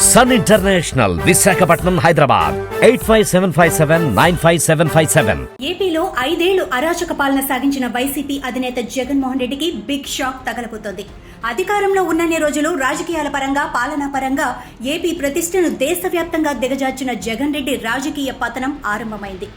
Sun international, Visakhapatnam, Hyderabad 8575795757. ఏపీలో 5 ఏళ్లు అరాచక పాలన సాగించిన వైసీపీ అధినేత జగన్మోహన్ రెడ్డికి బిగ్ షాక్ తగలబోతోంది. అధికారంలో ఉన్నన్ని రోజులు రాజకీయాల పరంగా, పాలనా పరంగా ఏపీ ప్రతిష్టను దేశవ్యాప్తంగా దిగజార్చిన జగన్ రెడ్డి రాజకీయ పతనం ఆరంభమైంది.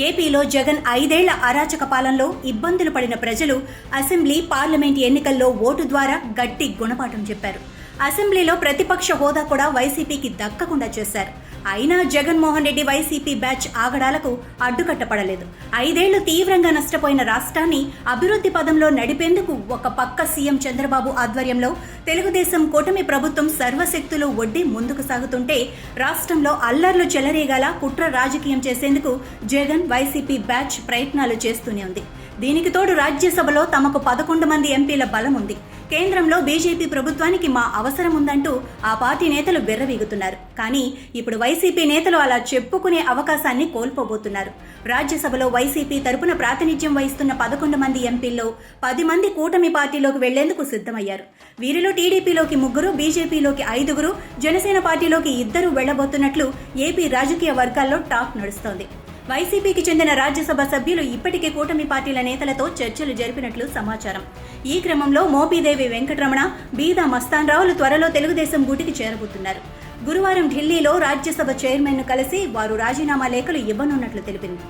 ఏపీలో జగన్ 5 ఏళ్ల అరాచక పాలనలో ఇబ్బందులు పడిన ప్రజలు అసెంబ్లీ, పార్లమెంట్ ఎన్నికల్లో ఓటు ద్వారా గట్టి గుణపాఠం చెప్పారు. అసెంబ్లీలో ప్రతిపక్ష హోదా కూడా వైసీపీకి దక్కకుండా చేశారు. అయినా జగన్మోహన్ రెడ్డి వైసీపీ బ్యాచ్ ఆగడాలకు అడ్డుకట్టపడలేదు. 5 ఏళ్లు తీవ్రంగా నష్టపోయిన రాష్ట్రాన్ని అభివృద్ధి పదంలో నడిపేందుకు ఒక పక్క సీఎం చంద్రబాబు ఆధ్వర్యంలో తెలుగుదేశం కూటమి ప్రభుత్వం సర్వశక్తులు ఒడ్డి ముందుకు సాగుతుంటే, రాష్ట్రంలో అల్లర్లు చెలరేగాల కుట్ర రాజకీయం చేసేందుకు జగన్ వైసీపీ బ్యాచ్ ప్రయత్నాలు చేస్తూనే ఉంది. దీనికి తోడు రాజ్యసభలో తమకు 11 మంది ఎంపీల బలం ఉంది. కేంద్రంలో బీజేపీ ప్రభుత్వానికి మా అవసరం ఉందంటూ ఆ పార్టీ నేతలు బెర్రవీగుతున్నారు. కానీ ఇప్పుడు వైసీపీ నేతలు అలా చెప్పుకునే అవకాశాన్ని కోల్పోబోతున్నారు. రాజ్యసభలో వైసీపీ తరపున ప్రాతినిధ్యం వహిస్తున్న 11 మంది ఎంపీల్లో 10 మంది కూటమి పార్టీలోకి వెళ్లేందుకు సిద్ధమయ్యారు. వీరిలో టీడీపీలోకి 3, బీజేపీలోకి 5, జనసేన పార్టీలోకి 2 వెళ్లబోతున్నట్లు ఏపీ రాజకీయ వర్గాల్లో టాక్ నడుస్తోంది. వైసీపీకి చెందిన రాజ్యసభ సభ్యులు ఇప్పటికే కూటమి పార్టీల నేతలతో చర్చలు జరిపినట్లు సమాచారం. ఈ క్రమంలో మోపిదేవి వెంకటరమణ, బీదా మస్తాన్ రావులు త్వరలో తెలుగుదేశం గూటికి చేరబోతున్నారు. గురువారం ఢిల్లీలో రాజ్యసభ చైర్మన్ను కలిసి వారు రాజీనామా లేఖలు ఇవ్వనున్నట్లు తెలిపింది.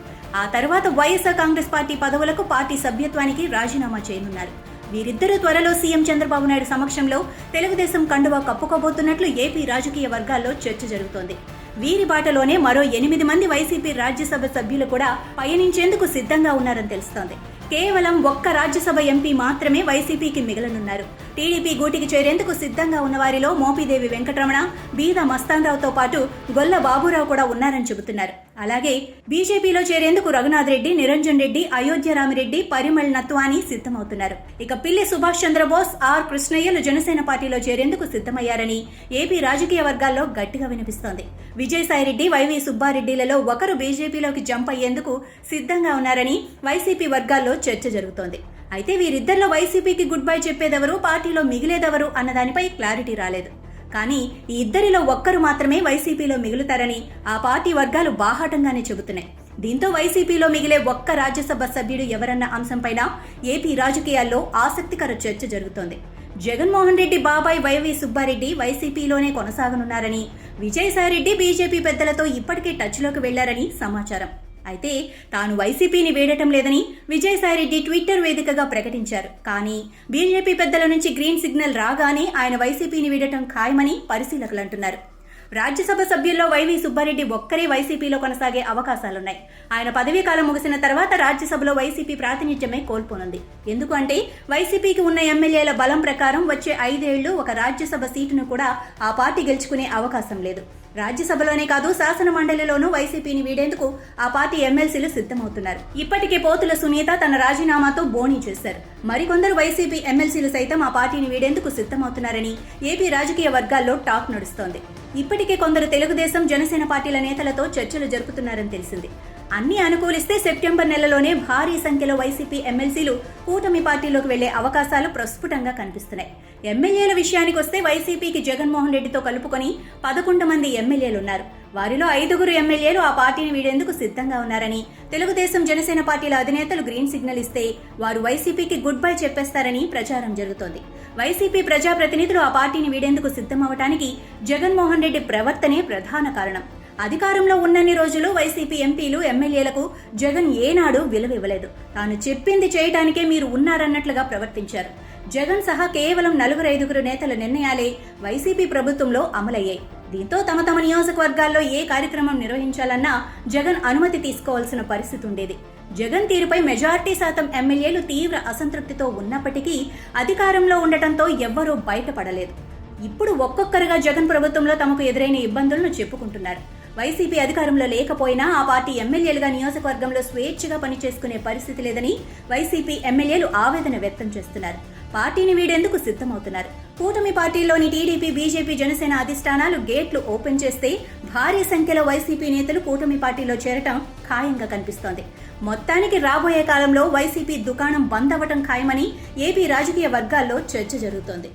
ఆ తర్వాత వైఎస్ఆర్ కాంగ్రెస్ పార్టీ పదవులకు, పార్టీ సభ్యత్వానికి రాజీనామా చేయనున్నారు. వీరిద్దరూ త్వరలో సీఎం చంద్రబాబు నాయుడు సమక్షంలో తెలుగుదేశం కండువా కప్పుకోబోతున్నట్లు ఏపీ రాజకీయ వర్గాల్లో చర్చ జరుగుతోంది. వీరి బాటలోనే మరో 8 మంది వైసీపీ రాజ్యసభ సభ్యులు కూడా పయనించేందుకు సిద్ధంగా ఉన్నారని తెలుస్తోంది. కేవలం ఒక్క రాజ్యసభ ఎంపీ మాత్రమే వైసీపీకి మిగలనున్నారు. టీడీపీ గూటికి చేరేందుకు సిద్ధంగా ఉన్న వారిలో మోపిదేవి వెంకటరమణ, బీదా మస్తాన్ రావుతో పాటు గొల్ల బాబురావు కూడా ఉన్నారని చెబుతున్నారు. అలాగే బీజేపీలో చేరేందుకు రఘునాథ్ రెడ్డి, నిరంజన్ రెడ్డి, అయోధ్య రామిరెడ్డి, పరిమళ్ నత్వాని సిద్ధమవుతున్నారు. ఇక పిల్లి సుభాష్ చంద్రబోస్, ఆర్ కృష్ణయ్యలు జనసేన పార్టీలో చేరేందుకు సిద్ధమయ్యారని ఏపీ రాజకీయ వర్గాల్లో గట్టిగా వినిపిస్తోంది. విజయసాయిరెడ్డి, వైవి సుబ్బారెడ్డిలలో ఒకరు బీజేపీలోకి జంప్ అయ్యేందుకు సిద్ధంగా ఉన్నారని వైసీపీ వర్గాల్లో చర్చ జరుగుతోంది. అయితే వీరిద్దరిలో వైసీపీకి గుడ్ బై చెప్పేదెవరు, పార్టీలో మిగిలేదెవరు అన్నదానిపై క్లారిటీ రాలేదు. కానీ ఈ ఇద్దరిలో ఒక్కరు మాత్రమే వైసీపీలో మిగులుతారని ఆ పార్టీ వర్గాలు బాహాటంగానే చెబుతున్నాయి. దీంతో వైసీపీలో మిగిలే ఒక్క రాజ్యసభ సభ్యుడు ఎవరన్న అంశంపైన ఏపీ రాజకీయాల్లో ఆసక్తికర చర్చ జరుగుతోంది. జగన్మోహన్ రెడ్డి బాబాయ్ వైవి సుబ్బారెడ్డి వైసీపీలోనే కొనసాగనున్నారని, విజయసాయిరెడ్డి బీజేపీ పెద్దలతో ఇప్పటికే టచ్లోకి వెళ్లారని సమాచారం. అయితే తాను వైసీపీని వీడటం లేదని విజయసాయిరెడ్డి ట్విట్టర్ వేదికగా ప్రకటించారు. కానీ బీజేపీ పెద్దల నుంచి గ్రీన్ సిగ్నల్ రాగానే ఆయన వైసీపీని వీడటం ఖాయమని పరిశీలకులు అంటున్నారు. రాజ్యసభ సభ్యుల్లో వైవి సుబ్బారెడ్డి ఒక్కరే వైసీపీలో కొనసాగే అవకాశాలున్నాయి. ఆయన పదవీ కాలం ముగిసిన తర్వాత రాజ్యసభలో వైసీపీ ప్రాతినిధ్యమే కోల్పోనుంది. ఎందుకంటే వైసీపీకి ఉన్న ఎమ్మెల్యేల బలం ప్రకారం వచ్చే 5 ఏళ్లు ఒక రాజ్యసభ సీటును కూడా ఆ పార్టీ గెలుచుకునే అవకాశం లేదు. రాజ్యసభలోనే కాదు, శాసన మండలిలోనూ వైసీపీని వీడేందుకు ఆ పార్టీ ఎమ్మెల్సీలు సిద్ధమవుతున్నారు. ఇప్పటికే పోతుల సునీత తన రాజీనామాతో బోణీ చేశారు. మరికొందరు వైసీపీ ఎమ్మెల్సీలు సైతం ఆ పార్టీని వీడేందుకు సిద్ధమవుతున్నారని ఏపీ రాజకీయ వర్గాల్లో టాక్ నడుస్తోంది. ఇప్పటికే కొందరు తెలుగుదేశం, జనసేన పార్టీల నేతలతో చర్చలు జరుపుతున్నారని తెలిసింది. అన్ని అనుకూలిస్తే సెప్టెంబర్ నెలలోనే భారీ సంఖ్యలో వైసీపీ ఎమ్మెల్సీలు కూటమి పార్టీలోకి వెళ్లే అవకాశాలు ప్రస్ఫుటంగా కనిపిస్తున్నాయి. ఎమ్మెల్యేల విషయానికి వస్తే వైసీపీకి జగన్మోహన్ రెడ్డితో కలుపుకొని 11 మంది ఎమ్మెల్యేలున్నారు. వారిలో 5 ఎమ్మెల్యేలు ఆ పార్టీని వీడేందుకు సిద్ధంగా ఉన్నారని, తెలుగుదేశం, జనసేన పార్టీల అధినేతలు గ్రీన్ సిగ్నల్ ఇస్తే వారు వైసీపీకి గుడ్ బై చెప్పేస్తారని ప్రచారం జరుగుతోంది. వైసీపీ ప్రజాప్రతినిధులు ఆ పార్టీని వీడేందుకు సిద్ధమవటానికి జగన్మోహన్ రెడ్డి ప్రవర్తనే ప్రధాన కారణం. అధికారంలో ఉన్నన్ని రోజులు వైసీపీ ఎంపీలు, ఎమ్మెల్యేలకు జగన్ ఏనాడు విలువ ఇవ్వలేదు. తాను చెప్పింది చేయడానికే మీరు ఉన్నారన్నట్లుగా ప్రవర్తించారు. జగన్ సహా కేవలం 4-5 నేతల నిర్ణయాలే వైసీపీ ప్రభుత్వంలో అమలయ్యాయి. దీంతో తమ నియోజకవర్గాల్లో ఏ కార్యక్రమం నిర్వహించాలన్నా జగన్ అనుమతి తీసుకోవాల్సిన పరిస్థితి ఉండేది. జగన్ తీరుపై మెజారిటీ శాతం ఎమ్మెల్యేలు తీవ్ర అసంతృప్తితో ఉన్నప్పటికీ అధికారంలో ఉండటంతో ఎవ్వరూ బయటపడలేదు. ఇప్పుడు ఒక్కొక్కరుగా జగన్ ప్రభుత్వంలో తమకు ఎదురైన ఇబ్బందులను చెప్పుకుంటున్నారు. వైసీపీ అధికారంలో లేకపోయినా ఆ పార్టీ ఎమ్మెల్యేలుగా నియోజకవర్గంలో స్వేచ్ఛగా పనిచేసుకునే పరిస్థితి లేదని వైసీపీ ఎమ్మెల్యేలు ఆవేదన వ్యక్తం చేస్తున్నారు. పార్టీని వీడేందుకు సిద్ధమవుతున్నారు. కూటమి పార్టీలోని టీడీపీ, బీజేపీ, జనసేన అధిష్టానాలు గేట్లు ఓపెన్ చేస్తే భారీ సంఖ్యలో వైసీపీ నేతలు కూటమి పార్టీలో చేరటం ఖాయంగా కనిపిస్తోంది. మొత్తానికి రాబోయే కాలంలో వైసీపీ దుకాణం బంద్ అవ్వటం ఖాయమని ఏపీ రాజకీయ వర్గాల్లో చర్చ జరుగుతోంది.